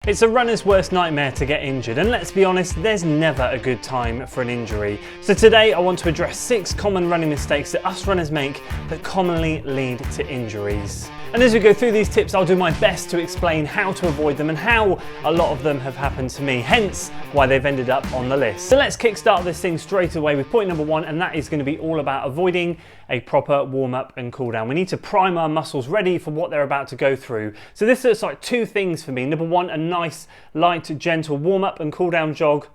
It's a runner's worst nightmare to get injured, and let's be honest, there's never a good time for an injury. So today I want to address 6 common running mistakes that us runners make that commonly lead to injuries. And as we go through these tips, I'll do my best to explain how to avoid them and how a lot of them have happened to me, hence why they've ended up on the list. So let's kickstart this thing straight away with point number 1, and that is going to be all about avoiding a proper warm-up and cool-down. We need to prime our muscles ready for what they're about to go through. So this looks like 2 things for me. Number 1, a nice, light, gentle warm-up and cool-down jog,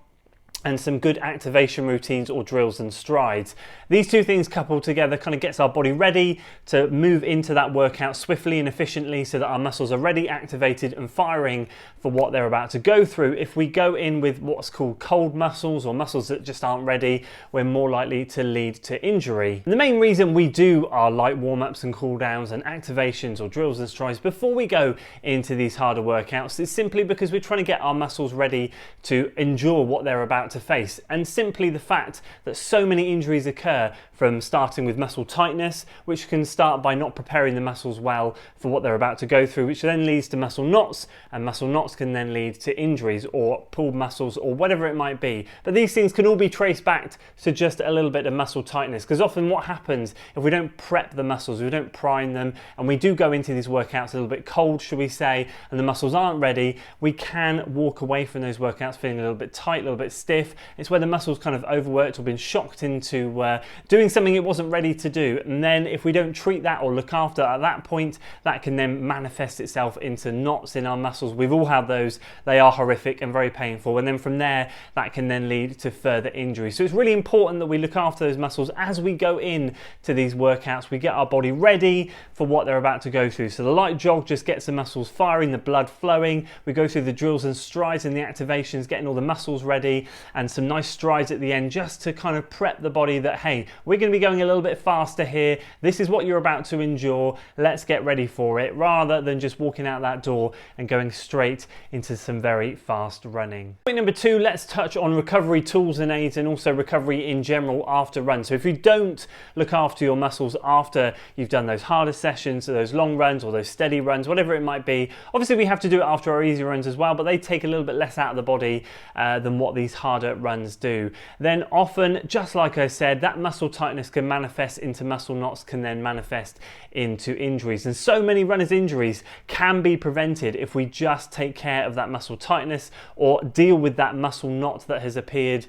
and some good activation routines or drills and strides. These 2 things coupled together kind of gets our body ready to move into that workout swiftly and efficiently so that our muscles are ready, activated and firing for what they're about to go through. If we go in with what's called cold muscles or muscles that just aren't ready, we're more likely to lead to injury. And the main reason we do our light warm-ups and cool downs and activations or drills and strides before we go into these harder workouts is simply because we're trying to get our muscles ready to endure what they're about to face. And simply the fact that so many injuries occur from starting with muscle tightness, which can start by not preparing the muscles well for what they're about to go through, which then leads to muscle knots, and muscle knots can then lead to injuries or pulled muscles or whatever it might be. But these things can all be traced back to just a little bit of muscle tightness, because often what happens if we don't prep the muscles, we don't prime them, and we do go into these workouts a little bit cold, should we say, and the muscles aren't ready, we can walk away from those workouts feeling a little bit tight, a little bit stiff. It's where the muscles kind of overworked or been shocked into doing something it wasn't ready to do, and then if we don't treat that or look after at that point, that can then manifest itself into knots in our muscles. We've all had those. They are horrific and very painful, and then from there that can then lead to further injury. So it's really important that we look after those muscles as we go in to these workouts. We get our body ready for what they're about to go through. So the light jog just gets the muscles firing, the blood flowing. We go through the drills and strides and the activations, getting all the muscles ready, and some nice strides at the end just to kind of prep the body that, hey, we're going to be going a little bit faster here. This is what you're about to endure. Let's get ready for it, rather than just walking out that door and going straight into some very fast running. Point number 2, let's touch on recovery tools and aids, and also recovery in general after runs. So if you don't look after your muscles after you've done those harder sessions, or those long runs or those steady runs, whatever it might be, obviously we have to do it after our easy runs as well, but they take a little bit less out of the body than what these harder runs do. Then often, just like I said, that muscle tightness can manifest into muscle knots, can then manifest into injuries. And so many runners' injuries can be prevented if we just take care of that muscle tightness or deal with that muscle knot that has appeared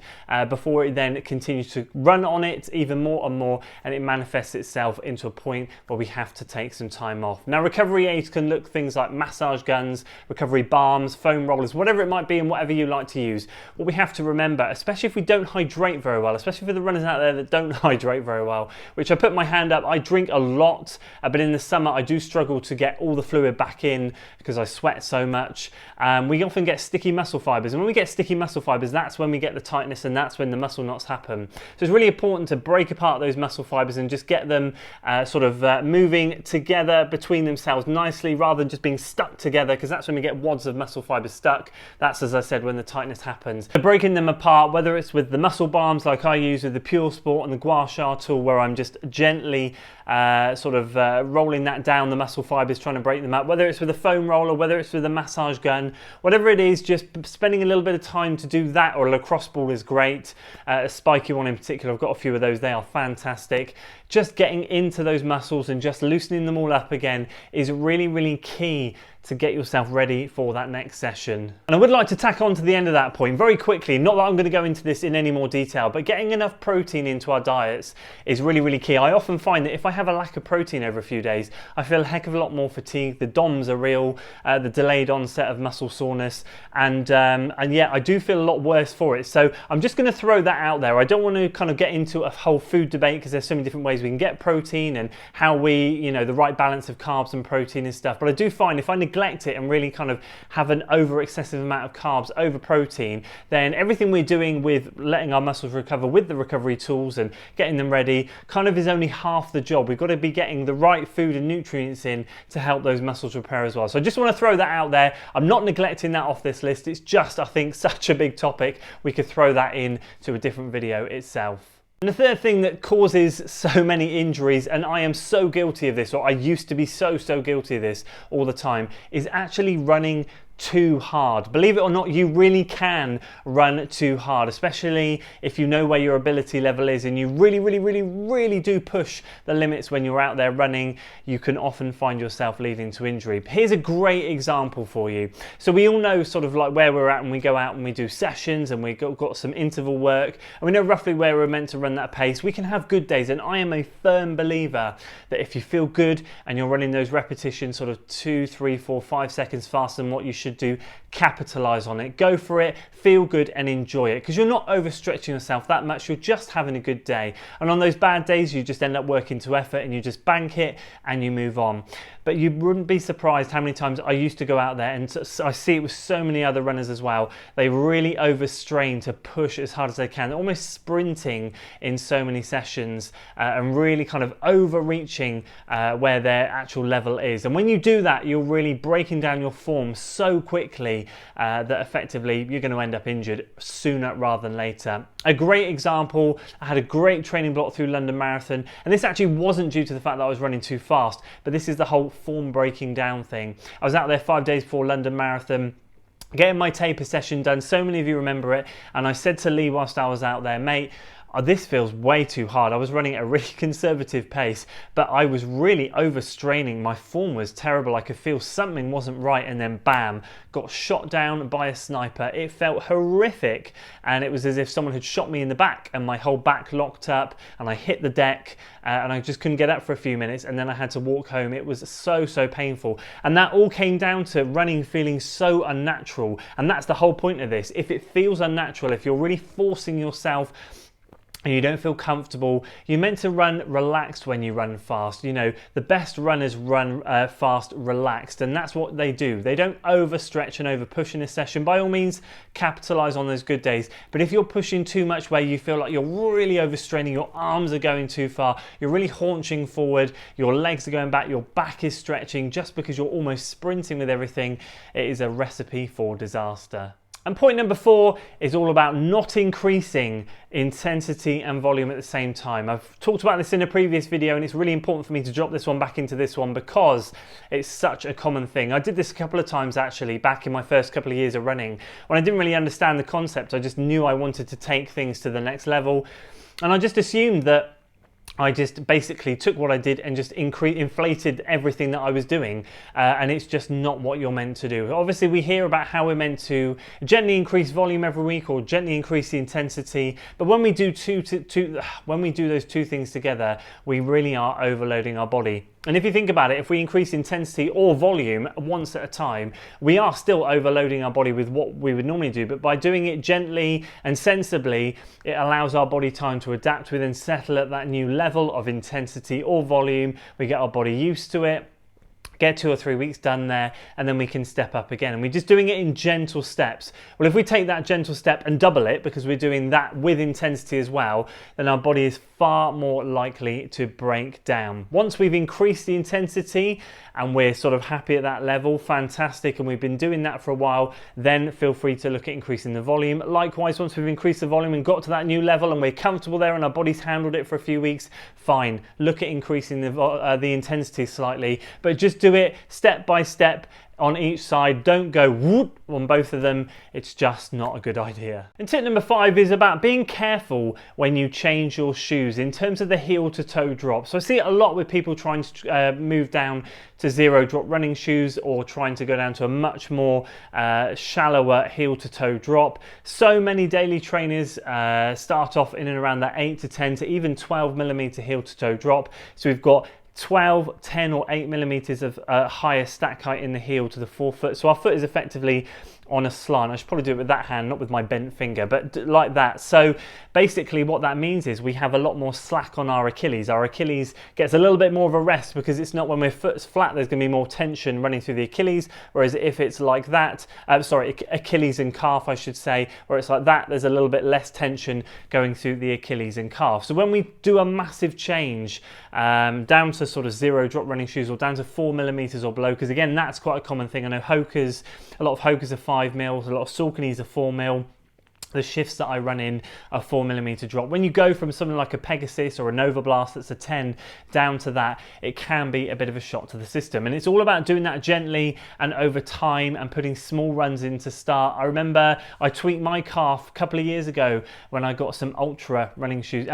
before it then continues to run on it even more and more, and it manifests itself into a point where we have to take some time off. Now, recovery aids can look things like massage guns, recovery balms, foam rollers, whatever it might be and whatever you like to use. What we have to remember, especially if we don't hydrate very well, especially for the runners out there that don't hydrate very well, which I put my hand up, I drink a lot, but in the summer I do struggle to get all the fluid back in because I sweat so much. We often get sticky muscle fibers, and when we get sticky muscle fibers, that's when we get the tightness, and that's when the muscle knots happen. So it's really important to break apart those muscle fibers and just get them moving together between themselves nicely, rather than just being stuck together, because that's when we get wads of muscle fibers stuck. That's, as I said, when the tightness happens. So breaking them apart, whether it's with the muscle balms like I use with the Pure Sport and the Gua Sha tool, where I'm just gently rolling that down the muscle fibers, trying to break them up, whether it's with a foam roller, whether it's with a massage gun, whatever it is, just spending a little bit of time to do that, or a lacrosse ball is great. A spiky one in particular, I've got a few of those, they are fantastic. Just getting into those muscles and just loosening them all up again is really, really key to get yourself ready for that next session. And I would like to tack on to the end of that point very quickly, not that I'm going to go into this in any more detail, but getting enough protein into our diets is really, really key. I often find that if I have a lack of protein over a few days, I feel a heck of a lot more fatigued. The DOMS are real, the delayed onset of muscle soreness, and yeah, I do feel a lot worse for it. So I'm just going to throw that out there. I don't want to kind of get into a whole food debate, because there's so many different ways we can get protein and how we, the right balance of carbs and protein and stuff. But I do find if I neglect it and really kind of have an over excessive amount of carbs, over protein, then everything we're doing with letting our muscles recover with the recovery tools and getting them ready kind of is only half the job. We've got to be getting the right food and nutrients in to help those muscles repair as well. So I just want to throw that out there. I'm not neglecting that off this list. It's just, I think, such a big topic. We could throw that in to a different video itself. And the third thing that causes so many injuries, and I am so guilty of this, or I used to be so guilty of this all the time, is actually running too hard. Believe it or not, you really can run too hard, especially if you know where your ability level is and you really do push the limits when you're out there running. You can often find yourself leading to injury. Here's a great example for you. So we all know sort of like where we're at when we go out and we do sessions and we've got some interval work and we know roughly where we're meant to run that pace. We can have good days, and I am a firm believer that if you feel good and you're running those repetitions sort of 2, 3, 4, 5 seconds faster than what you should do, capitalize on it, go for it, feel good and enjoy it, because you're not overstretching yourself that much, you're just having a good day. And on those bad days you just end up working to effort and you just bank it and you move on. But you wouldn't be surprised how many times I used to go out there, and I see it with so many other runners as well, they really overstrain to push as hard as they can, almost sprinting in so many sessions and really kind of overreaching where their actual level is. And when you do that, you're really breaking down your form so quickly that effectively you're going to end up injured sooner rather than later. A great example, I had a great training block through London Marathon, and this actually wasn't due to the fact that I was running too fast, but this is the whole form breaking down thing. I was out there 5 days before London Marathon, getting my taper session done. So many of you remember it, and I said to Lee whilst I was out there, mate, this feels way too hard. I was running at a really conservative pace, but I was really overstraining. My form was terrible. I could feel something wasn't right, and then bam, got shot down by a sniper. It felt horrific, and it was as if someone had shot me in the back and my whole back locked up and I hit the deck and I just couldn't get up for a few minutes, and then I had to walk home. It was so painful, and that all came down to running feeling so unnatural. And that's the whole point of this. If it feels unnatural, if you're really forcing yourself and you don't feel comfortable, you're meant to run relaxed when you run fast. You know, the best runners run fast relaxed, and that's what they do. They don't overstretch and over push in a session. By all means, capitalize on those good days, but if you're pushing too much where you feel like you're really overstraining, your arms are going too far, you're really haunching forward, your legs are going back, your back is stretching just because you're almost sprinting with everything, it is a recipe for disaster. And point number 4 is all about not increasing intensity and volume at the same time. I've talked about this in a previous video, and it's really important for me to drop this one back into this one because it's such a common thing. I did this a couple of times actually back in my first couple of years of running. When I didn't really understand the concept, I just knew I wanted to take things to the next level, and I just assumed that I just basically took what I did and just inflated everything that I was doing, and it's just not what you're meant to do. Obviously, we hear about how we're meant to gently increase volume every week or gently increase the intensity, but when we do those two things together, we really are overloading our body. And if you think about it, if we increase intensity or volume once at a time, we are still overloading our body with what we would normally do. But by doing it gently and sensibly, it allows our body time to adapt with and settle at that new level of intensity or volume. We get our body used to it, get 2 or 3 weeks done there, and then we can step up again. And we're just doing it in gentle steps. Well, if we take that gentle step and double it, because we're doing that with intensity as well, then our body is far more likely to break down. Once we've increased the intensity and we're sort of happy at that level, fantastic, and we've been doing that for a while, then feel free to look at increasing the volume. Likewise, once we've increased the volume and got to that new level and we're comfortable there and our body's handled it for a few weeks, fine, look at increasing the intensity slightly, but just do it step by step on each side. Don't go whoop on both of them. It's just not a good idea. And tip number 5 is about being careful when you change your shoes in terms of the heel to toe drop. So I see it a lot with people trying to move down to 0 drop running shoes or trying to go down to a much more shallower heel to toe drop. So many daily trainers start off in and around that 8 to 10 to even 12 millimeter heel to toe drop. So we've got 12, 10 or 8 millimeters of higher stack height in the heel to the forefoot. So our foot is effectively on a slant. I should probably do it with that hand, not with my bent finger, but like that. So basically what that means is we have a lot more slack on our Achilles. Our Achilles gets a little bit more of a rest because it's not when we're foot's flat, there's going to be more tension running through the Achilles, whereas if it's like that, Achilles and calf I should say, where it's like that, there's a little bit less tension going through the Achilles and calf. So when we do a massive change down to sort of 0 drop running shoes or down to 4 millimeters or below, because again that's quite a common thing. I know Hoka's, a lot of Hoka's are 5 mil, a lot of Sauconys are 4 mil. the shifts that I run in a 4mm drop. When you go from something like a Pegasus or a Nova Blast that's a 10 down to that, it can be a bit of a shock to the system. And it's all about doing that gently and over time and putting small runs in to start. I remember I tweaked my calf a couple of years ago when I got some Ultra running shoes,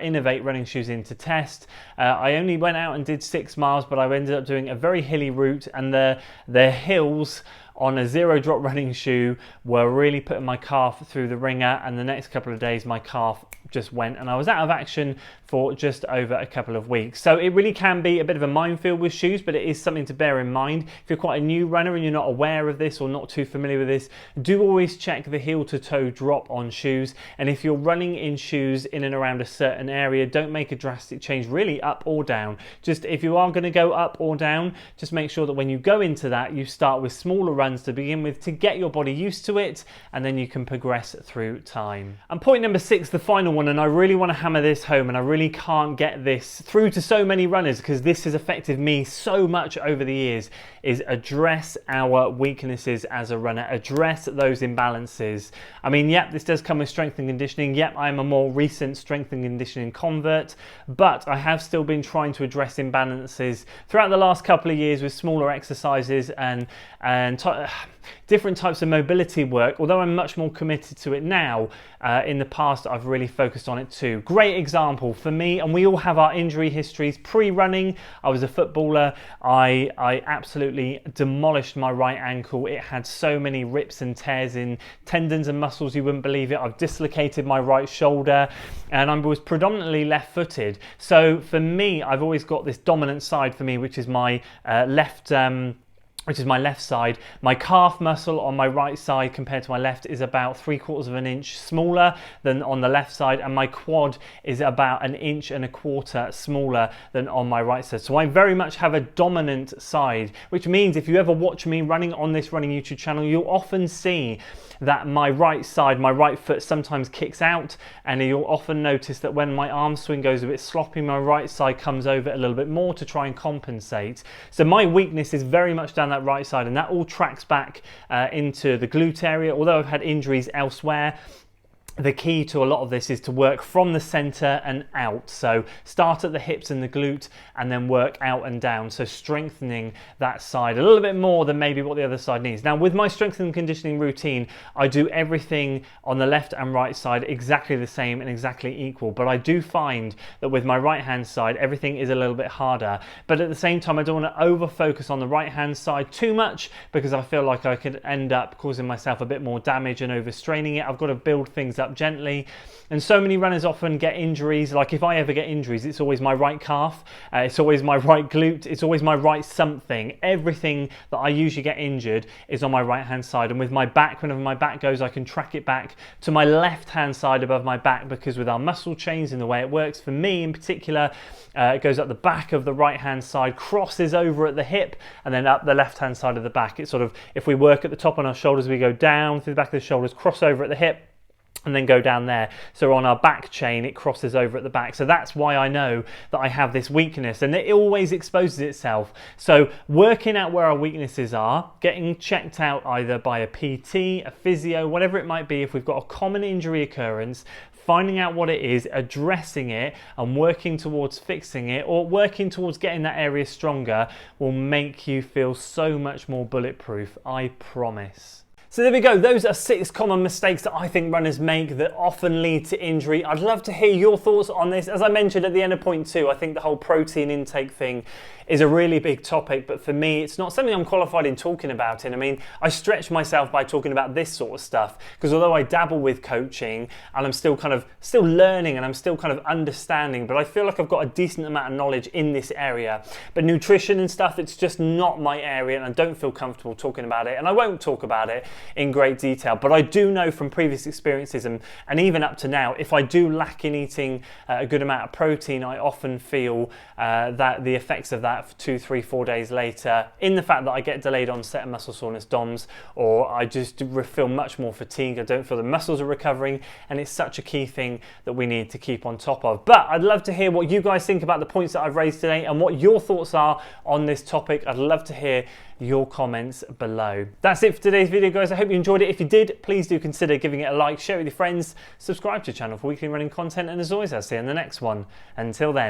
Innovate running shoes in to test. I only went out and did 6 miles, but I ended up doing a very hilly route, and the hills on a zero drop running shoe were really putting my calf through the ringer, and the next couple of days my calf just went and I was out of action for just over a couple of weeks. So it really can be a bit of a minefield with shoes, but it is something to bear in mind. If you're quite a new runner and you're not aware of this or not too familiar with this, do always check the heel to toe drop on shoes. And if you're running in shoes in and around a certain area, don't make a drastic change really up or down. Just if you are going to go up or down, just make sure that when you go into that, you start with smaller runs to begin with to get your body used to it, and then you can progress through time. And point number 6, the final one, and I really want to hammer this home, and I really can't get this through to so many runners because this has affected me so much over the years, is address our weaknesses as a runner, address those imbalances. I mean, yep, this does come with strength and conditioning. Yep, I'm a more recent strength and conditioning convert, but I have still been trying to address imbalances throughout the last couple of years with smaller exercises and different types of mobility work, although I'm much more committed to it now. In the past, I've really focused on it too. Great example for me, and we all have our injury histories. Pre-running, I was a footballer. I absolutely demolished my right ankle. It had so many rips and tears in tendons and muscles, you wouldn't believe it. I've dislocated my right shoulder, and I was predominantly left-footed. So for me, I've always got this dominant side for me, which is my left side. My calf muscle on my right side compared to my left is about 3/4 of an inch smaller than on the left side, and my quad is about 1.25 inches smaller than on my right side. So I very much have a dominant side, which means if you ever watch me running on this running YouTube channel, you'll often see that my right side, my right foot sometimes kicks out, and you'll often notice that when my arm swing goes a bit sloppy, my right side comes over a little bit more to try and compensate. So my weakness is very much down that right side, and that all tracks back into the glute area. Although I've had injuries elsewhere, the key to a lot of this is to work from the center and out. So start at the hips and the glute and then work out and down. So strengthening that side a little bit more than maybe what the other side needs. Now with my strength and conditioning routine, I do everything on the left and right side exactly the same and exactly equal. But I do find that with my right hand side, everything is a little bit harder. But at the same time, I don't want to over focus on the right hand side too much because I feel like I could end up causing myself a bit more damage and overstraining it. I've got to build things up gently. And so many runners often get injuries. Like if I ever get injuries, it's always my right calf, it's always my right glute, it's always my right something. Everything that I usually get injured is on my right hand side. And with my back, whenever my back goes, I can track it back to my left hand side above my back, because with our muscle chains and the way it works for me in particular, it goes up the back of the right hand side, crosses over at the hip, and then up the left hand side of the back. It's sort of, if we work at the top on our shoulders, we go down through the back of the shoulders, cross over at the hip, and then go down there. So on our back chain, it crosses over at the back. So that's why I know that I have this weakness, and it always exposes itself. So working out where our weaknesses are, getting checked out either by a PT, a physio, whatever it might be, if we've got a common injury occurrence, finding out what it is, addressing it, and working towards fixing it, or working towards getting that area stronger, will make you feel so much more bulletproof, I promise. So there we go, those are 6 common mistakes that I think runners make that often lead to injury. I'd love to hear your thoughts on this. As I mentioned at the end of point 2, I think the whole protein intake thing is a really big topic, but for me, it's not something I'm qualified in talking about. I mean, I stretch myself by talking about this sort of stuff, because although I dabble with coaching and I'm still learning and I'm still kind of understanding, but I feel like I've got a decent amount of knowledge in this area. But nutrition and stuff, it's just not my area, and I don't feel comfortable talking about it, and I won't talk about it in great detail. But I do know from previous experiences and even up to now, if I do lack in eating a good amount of protein, I often feel that the effects of that 2, 3, 4 days later, in the fact that I get delayed onset of muscle soreness DOMS, or I just feel much more fatigued, I don't feel the muscles are recovering, and it's such a key thing that we need to keep on top of. But I'd love to hear what you guys think about the points that I've raised today and what your thoughts are on this topic. I'd love to hear your comments below. That's it for today's video, guys. guys, I hope you enjoyed it. If you did, please do consider giving it a like, share it with your friends, subscribe to the channel for weekly running content, and as always, I'll see you in the next one. Until then.